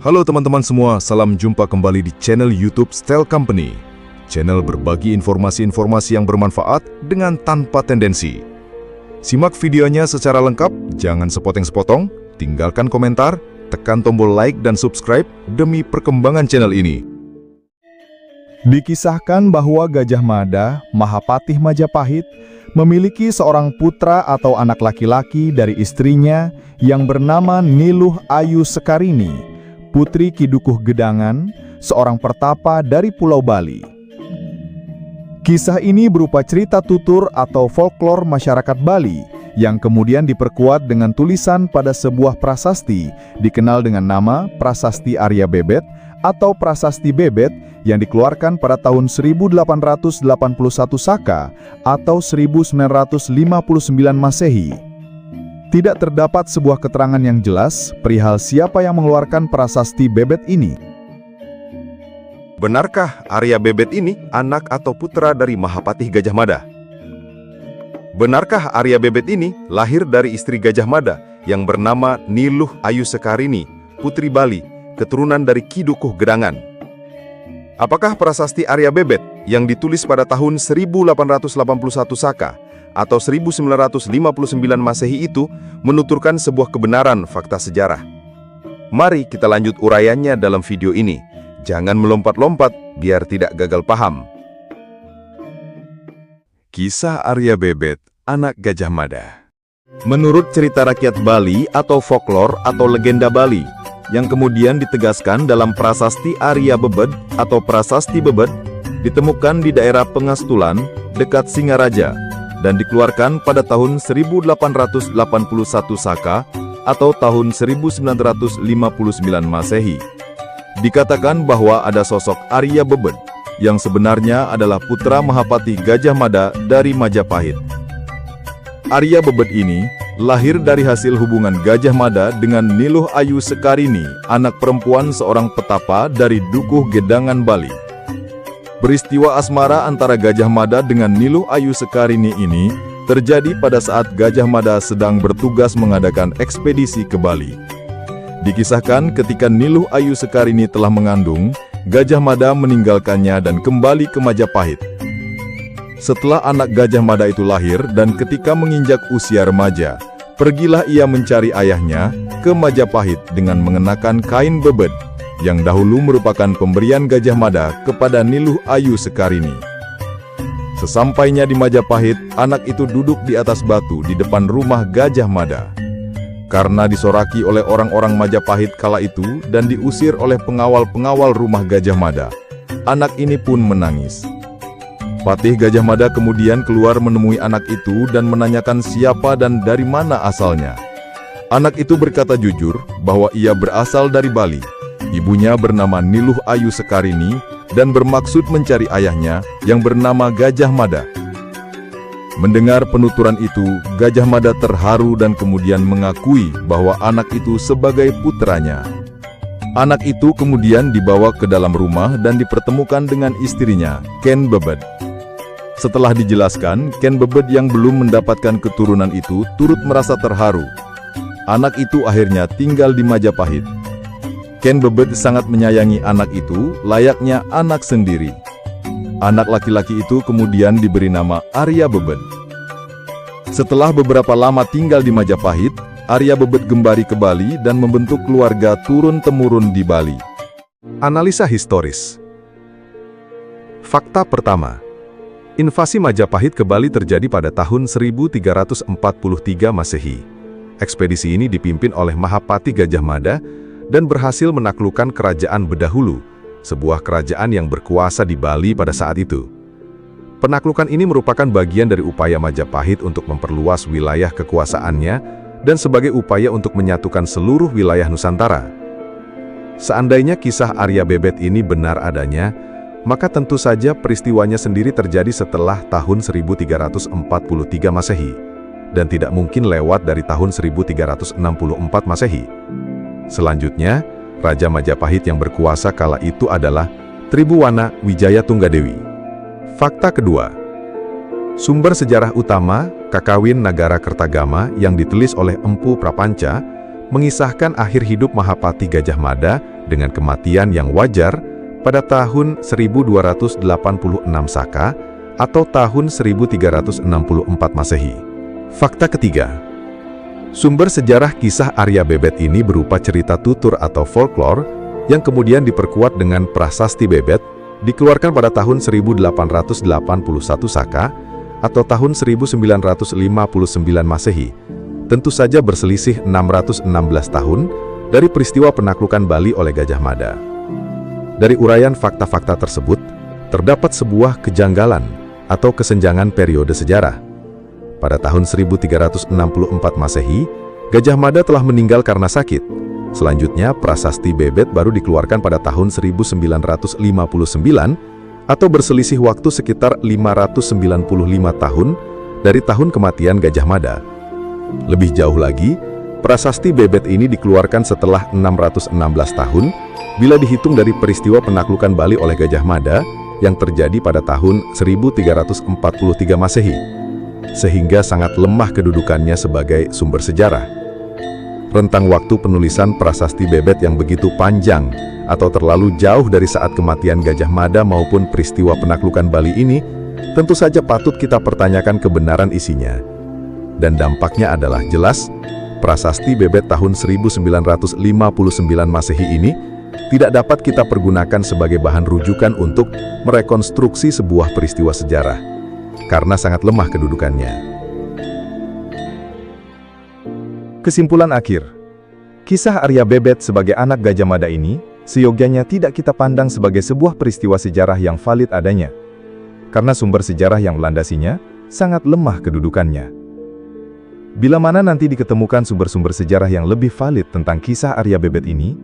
Halo teman-teman semua, salam jumpa kembali di channel YouTube Style Company. Channel berbagi informasi-informasi yang bermanfaat dengan tanpa tendensi. Simak videonya secara lengkap, jangan sepotong-sepotong, tinggalkan komentar, tekan tombol like dan subscribe demi perkembangan channel ini. Dikisahkan bahwa Gajah Mada, Mahapatih Majapahit, memiliki seorang putra atau anak laki-laki dari istrinya yang bernama Niluh Ayu Sekarini, Putri Ki Dukuh Gedangan, seorang pertapa dari Pulau Bali. Kisah ini berupa cerita tutur atau folklor masyarakat Bali yang kemudian diperkuat dengan tulisan pada sebuah prasasti dikenal dengan nama Prasasti Arya Bebet atau Prasasti Bebet yang dikeluarkan pada tahun 1881 Saka atau 1959 Masehi. Tidak terdapat sebuah keterangan yang jelas perihal siapa yang mengeluarkan prasasti Bebet ini. Benarkah Arya Bebet ini anak atau putra dari Mahapatih Gajah Mada? Benarkah Arya Bebet ini lahir dari istri Gajah Mada yang bernama Niluh Ayu Sekarini, Putri Bali, keturunan dari Ki Dukuh Gedangan? Apakah prasasti Arya Bebet yang ditulis pada tahun 1881 Saka atau 1959 Masehi itu menuturkan sebuah kebenaran fakta sejarah? Mari kita lanjut uraiannya dalam video ini. Jangan melompat-lompat biar tidak gagal paham. Kisah Arya Bebet, anak Gajah Mada. Menurut cerita rakyat Bali atau folklor atau legenda Bali, yang kemudian ditegaskan dalam prasasti Arya Bebet atau Prasasti Bebet, ditemukan di daerah Pengastulan, dekat Singaraja, dan dikeluarkan pada tahun 1881 Saka atau tahun 1959 Masehi. Dikatakan bahwa ada sosok Arya Bebet yang sebenarnya adalah putra Mahapatih Gajah Mada dari Majapahit. Arya Bebet ini lahir dari hasil hubungan Gajah Mada dengan Niluh Ayu Sekarini, anak perempuan seorang petapa dari Dukuh Gedangan, Bali. Peristiwa asmara antara Gajah Mada dengan Niluh Ayu Sekarini ini terjadi pada saat Gajah Mada sedang bertugas mengadakan ekspedisi ke Bali. Dikisahkan ketika Niluh Ayu Sekarini telah mengandung, Gajah Mada meninggalkannya dan kembali ke Majapahit. Setelah anak Gajah Mada itu lahir dan ketika menginjak usia remaja, pergilah ia mencari ayahnya ke Majapahit dengan mengenakan kain bebet, yang dahulu merupakan pemberian Gajah Mada kepada Niluh Ayu Sekarini. Sesampainya di Majapahit, anak itu duduk di atas batu di depan rumah Gajah Mada. Karena disoraki oleh orang-orang Majapahit kala itu dan diusir oleh pengawal-pengawal rumah Gajah Mada, anak ini pun menangis. Patih Gajah Mada kemudian keluar menemui anak itu dan menanyakan siapa dan dari mana asalnya. Anak itu berkata jujur bahwa ia berasal dari Bali. Ibunya bernama Niluh Ayu Sekarini dan bermaksud mencari ayahnya yang bernama Gajah Mada. Mendengar penuturan itu, Gajah Mada terharu dan kemudian mengakui bahwa anak itu sebagai putranya. Anak itu kemudian dibawa ke dalam rumah dan dipertemukan dengan istrinya, Ken Bebet. Setelah dijelaskan, Ken Bebet yang belum mendapatkan keturunan itu turut merasa terharu. Anak itu akhirnya tinggal di Majapahit. Ken Bebet sangat menyayangi anak itu, layaknya anak sendiri. Anak laki-laki itu kemudian diberi nama Arya Bebet. Setelah beberapa lama tinggal di Majapahit, Arya Bebet kembali ke Bali dan membentuk keluarga turun-temurun di Bali. Analisa historis. Fakta pertama. Invasi Majapahit ke Bali terjadi pada tahun 1343 Masehi. Ekspedisi ini dipimpin oleh Mahapatih Gajah Mada dan berhasil menaklukkan kerajaan Bedahulu, sebuah kerajaan yang berkuasa di Bali pada saat itu. Penaklukan ini merupakan bagian dari upaya Majapahit untuk memperluas wilayah kekuasaannya dan sebagai upaya untuk menyatukan seluruh wilayah Nusantara. Seandainya kisah Arya Bebet ini benar adanya, maka tentu saja peristiwanya sendiri terjadi setelah tahun 1343 Masehi, dan tidak mungkin lewat dari tahun 1364 Masehi. Selanjutnya, Raja Majapahit yang berkuasa kala itu adalah Tribuwana Wijaya Tunggadewi. Fakta kedua. Sumber sejarah utama, Kakawin Nagara Kertagama yang ditulis oleh Empu Prapanca, mengisahkan akhir hidup Mahapatih Gajah Mada dengan kematian yang wajar pada tahun 1286 Saka atau tahun 1364 Masehi. Fakta ketiga, sumber sejarah kisah Arya Bebet ini berupa cerita tutur atau folklore yang kemudian diperkuat dengan prasasti Bebet, dikeluarkan pada tahun 1881 Saka atau tahun 1959 Masehi, tentu saja berselisih 616 tahun dari peristiwa penaklukan Bali oleh Gajah Mada. Dari uraian fakta-fakta tersebut, terdapat sebuah kejanggalan atau kesenjangan periode sejarah. Pada tahun 1364 Masehi, Gajah Mada telah meninggal karena sakit. Selanjutnya, prasasti Bebet baru dikeluarkan pada tahun 1959 atau berselisih waktu sekitar 595 tahun dari tahun kematian Gajah Mada. Lebih jauh lagi, prasasti Bebet ini dikeluarkan setelah 616 tahun bila dihitung dari peristiwa penaklukan Bali oleh Gajah Mada yang terjadi pada tahun 1343 Masehi, sehingga sangat lemah kedudukannya sebagai sumber sejarah. Rentang waktu penulisan prasasti Bebet yang begitu panjang atau terlalu jauh dari saat kematian Gajah Mada maupun peristiwa penaklukan Bali ini tentu saja patut kita pertanyakan kebenaran isinya. Dan dampaknya adalah jelas, prasasti Bebet tahun 1959 Masehi ini tidak dapat kita pergunakan sebagai bahan rujukan untuk merekonstruksi sebuah peristiwa sejarah, karena sangat lemah kedudukannya. Kesimpulan akhir, kisah Arya Bebet sebagai anak Gajah Mada ini seyogyanya tidak kita pandang sebagai sebuah peristiwa sejarah yang valid adanya, karena sumber sejarah yang melandasinya sangat lemah kedudukannya. Bila mana nanti diketemukan sumber-sumber sejarah yang lebih valid tentang kisah Arya Bebet ini,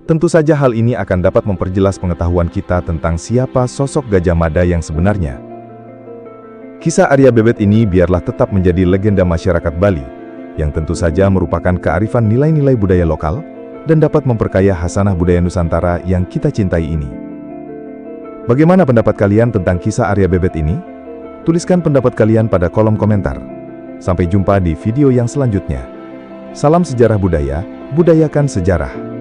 tentu saja hal ini akan dapat memperjelas pengetahuan kita tentang siapa sosok Gajah Mada yang sebenarnya. Kisah Arya Bebet ini biarlah tetap menjadi legenda masyarakat Bali, yang tentu saja merupakan kearifan nilai-nilai budaya lokal dan dapat memperkaya hasanah budaya Nusantara yang kita cintai ini. Bagaimana pendapat kalian tentang kisah Arya Bebet ini? Tuliskan pendapat kalian pada kolom komentar. Sampai jumpa di video yang selanjutnya. Salam sejarah budaya, budayakan sejarah.